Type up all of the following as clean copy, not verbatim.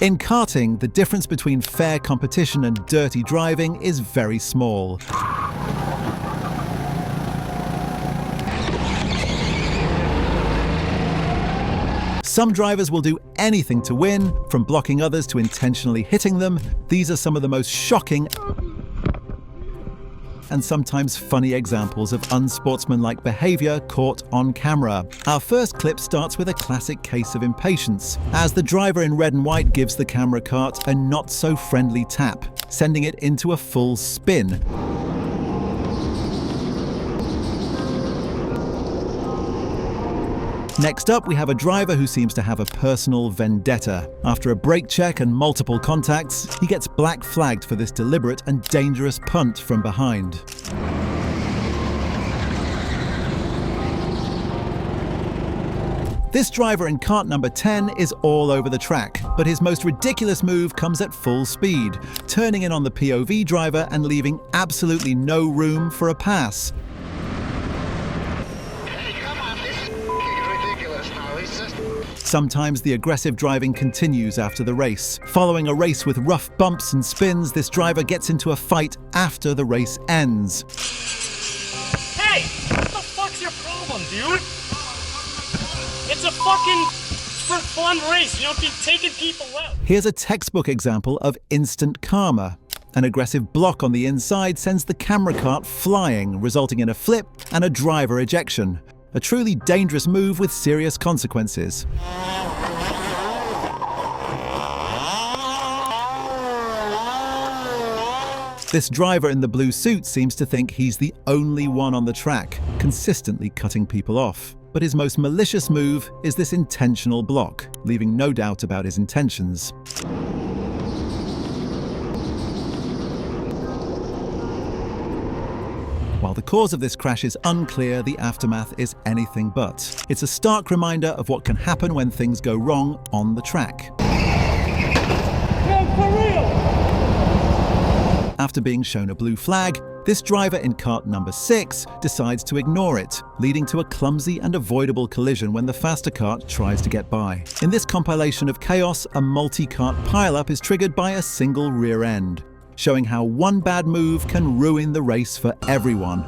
In karting, the difference between fair competition and dirty driving is very small. Some drivers will do anything to win, from blocking others to intentionally hitting them. These are some of the most shocking and sometimes funny examples of unsportsmanlike behavior caught on camera. Our first clip starts with a classic case of impatience, as the driver in red and white gives the camera kart a not-so-friendly tap, sending it into a full spin. Next up, we have a driver who seems to have a personal vendetta. After a brake check and multiple contacts, he gets black flagged for this deliberate and dangerous punt from behind. This driver in kart number 10 is all over the track, but his most ridiculous move comes at full speed, turning in on the POV driver and leaving absolutely no room for a pass. Sometimes the aggressive driving continues after the race. Following a race with rough bumps and spins, this driver gets into a fight after the race ends. Hey! What the fuck's your problem, dude? It's a fucking for fun race. You don't be taking people out. Here's a textbook example of instant karma. An aggressive block on the inside sends the camera kart flying, resulting in a flip and a driver ejection. A truly dangerous move with serious consequences. This driver in the blue suit seems to think he's the only one on the track, consistently cutting people off. But his most malicious move is this intentional block, leaving no doubt about his intentions. While the cause of this crash is unclear, the aftermath is anything but. It's a stark reminder of what can happen when things go wrong on the track. No, for real! After being shown a blue flag, this driver in kart number 6 decides to ignore it, leading to a clumsy and avoidable collision when the faster kart tries to get by. In this compilation of chaos, a multi-kart pileup is triggered by a single rear end, showing how one bad move can ruin the race for everyone.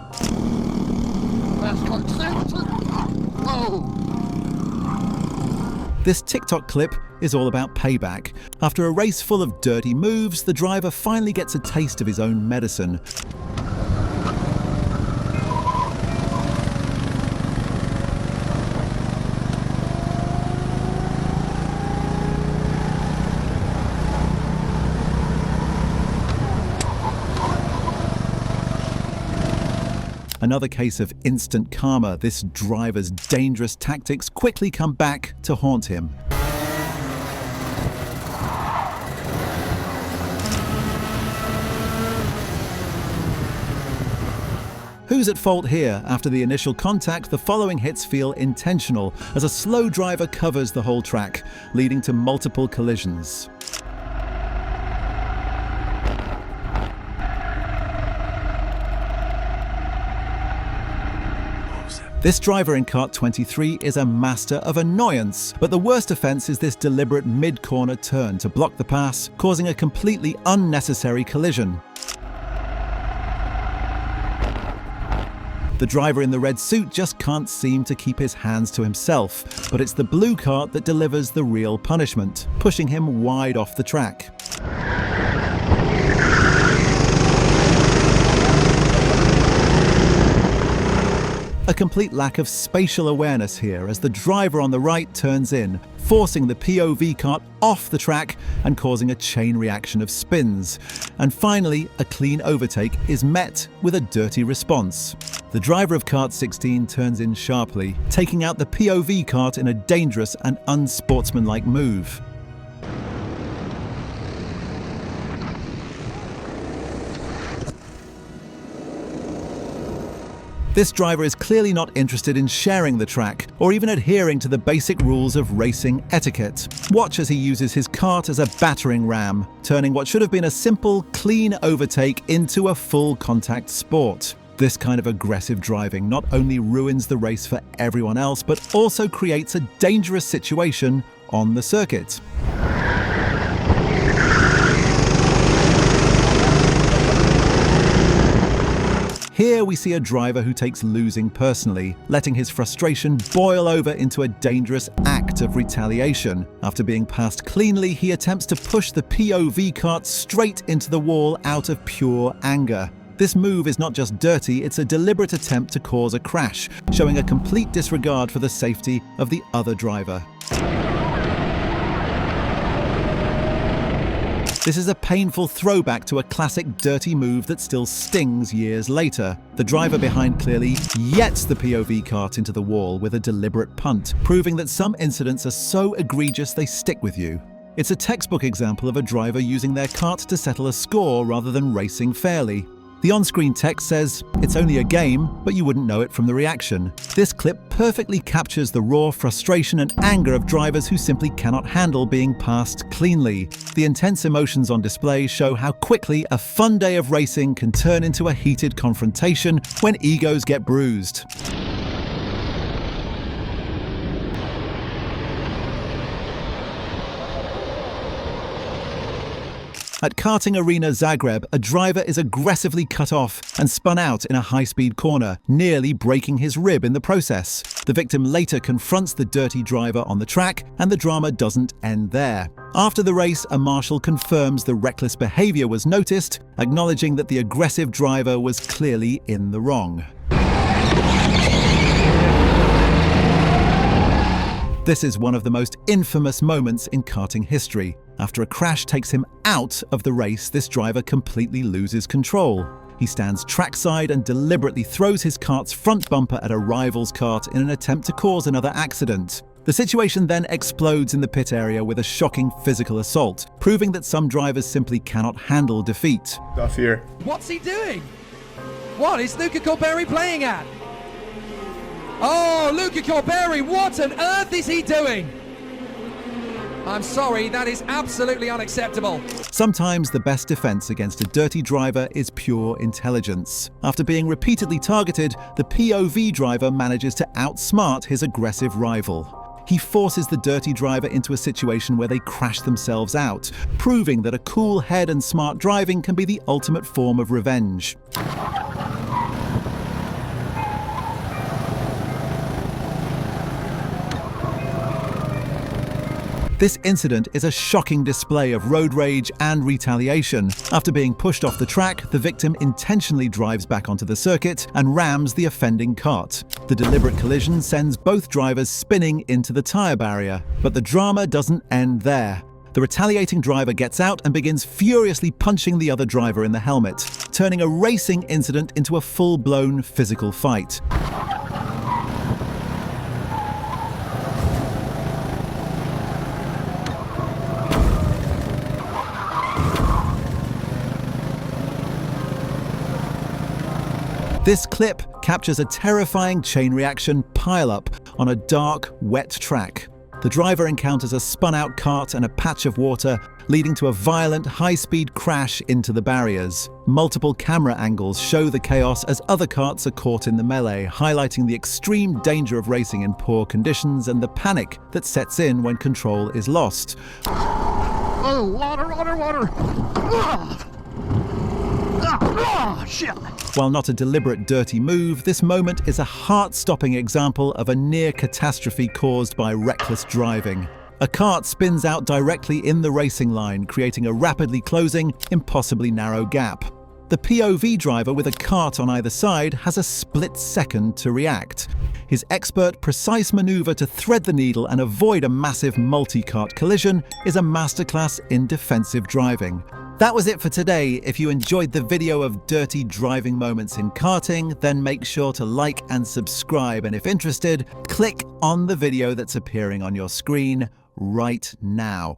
This TikTok clip is all about payback. After a race full of dirty moves, the driver finally gets a taste of his own medicine. Another case of instant karma, this driver's dangerous tactics quickly come back to haunt him. Who's at fault here? After the initial contact, the following hits feel intentional, as a slow driver covers the whole track, leading to multiple collisions. This driver in kart 23 is a master of annoyance, but the worst offence is this deliberate mid-corner turn to block the pass, causing a completely unnecessary collision. The driver in the red suit just can't seem to keep his hands to himself, but it's the blue kart that delivers the real punishment, pushing him wide off the track. A complete lack of spatial awareness here as the driver on the right turns in, forcing the POV kart off the track and causing a chain reaction of spins. And finally, a clean overtake is met with a dirty response. The driver of kart 16 turns in sharply, taking out the POV kart in a dangerous and unsportsmanlike move. This driver is clearly not interested in sharing the track, or even adhering to the basic rules of racing etiquette. Watch as he uses his kart as a battering ram, turning what should have been a simple, clean overtake into a full contact sport. This kind of aggressive driving not only ruins the race for everyone else, but also creates a dangerous situation on the circuit. Here we see a driver who takes losing personally, letting his frustration boil over into a dangerous act of retaliation. After being passed cleanly, he attempts to push the POV kart straight into the wall out of pure anger. This move is not just dirty, it's a deliberate attempt to cause a crash, showing a complete disregard for the safety of the other driver. This is a painful throwback to a classic dirty move that still stings years later. The driver behind clearly yets the POV kart into the wall with a deliberate punt, proving that some incidents are so egregious they stick with you. It's a textbook example of a driver using their kart to settle a score rather than racing fairly. The on-screen text says, "It's only a game, but you wouldn't know it from the reaction." This clip perfectly captures the raw frustration and anger of drivers who simply cannot handle being passed cleanly. The intense emotions on display show how quickly a fun day of racing can turn into a heated confrontation when egos get bruised. At Karting Arena Zagreb, a driver is aggressively cut off and spun out in a high-speed corner, nearly breaking his rib in the process. The victim later confronts the dirty driver on the track, and the drama doesn't end there. After the race, a marshal confirms the reckless behavior was noticed, acknowledging that the aggressive driver was clearly in the wrong. This is one of the most infamous moments in karting history. After a crash takes him out of the race, this driver completely loses control. He stands trackside and deliberately throws his kart's front bumper at a rival's kart in an attempt to cause another accident. The situation then explodes in the pit area with a shocking physical assault, proving that some drivers simply cannot handle defeat. Stuff here. What's he doing? What is Luca Colberry playing at? Oh, Luca Colberry, what on earth is he doing? I'm sorry, that is absolutely unacceptable. Sometimes the best defense against a dirty driver is pure intelligence. After being repeatedly targeted, the POV driver manages to outsmart his aggressive rival. He forces the dirty driver into a situation where they crash themselves out, proving that a cool head and smart driving can be the ultimate form of revenge. This incident is a shocking display of road rage and retaliation. After being pushed off the track, the victim intentionally drives back onto the circuit and rams the offending kart. The deliberate collision sends both drivers spinning into the tyre barrier. But the drama doesn't end there. The retaliating driver gets out and begins furiously punching the other driver in the helmet, turning a racing incident into a full-blown physical fight. This clip captures a terrifying chain reaction pile-up on a dark, wet track. The driver encounters a spun-out kart and a patch of water, leading to a violent, high-speed crash into the barriers. Multiple camera angles show the chaos as other karts are caught in the melee, highlighting the extreme danger of racing in poor conditions and the panic that sets in when control is lost. Oh, water! Shit! While not a deliberate dirty move, this moment is a heart-stopping example of a near catastrophe caused by reckless driving. A kart spins out directly in the racing line, creating a rapidly closing, impossibly narrow gap. The POV driver with a kart on either side has a split second to react. His expert, precise maneuver to thread the needle and avoid a massive multi-kart collision is a masterclass in defensive driving. That was it for today. If you enjoyed the video of dirty driving moments in karting, then make sure to like and subscribe. And if interested, click on the video that's appearing on your screen right now.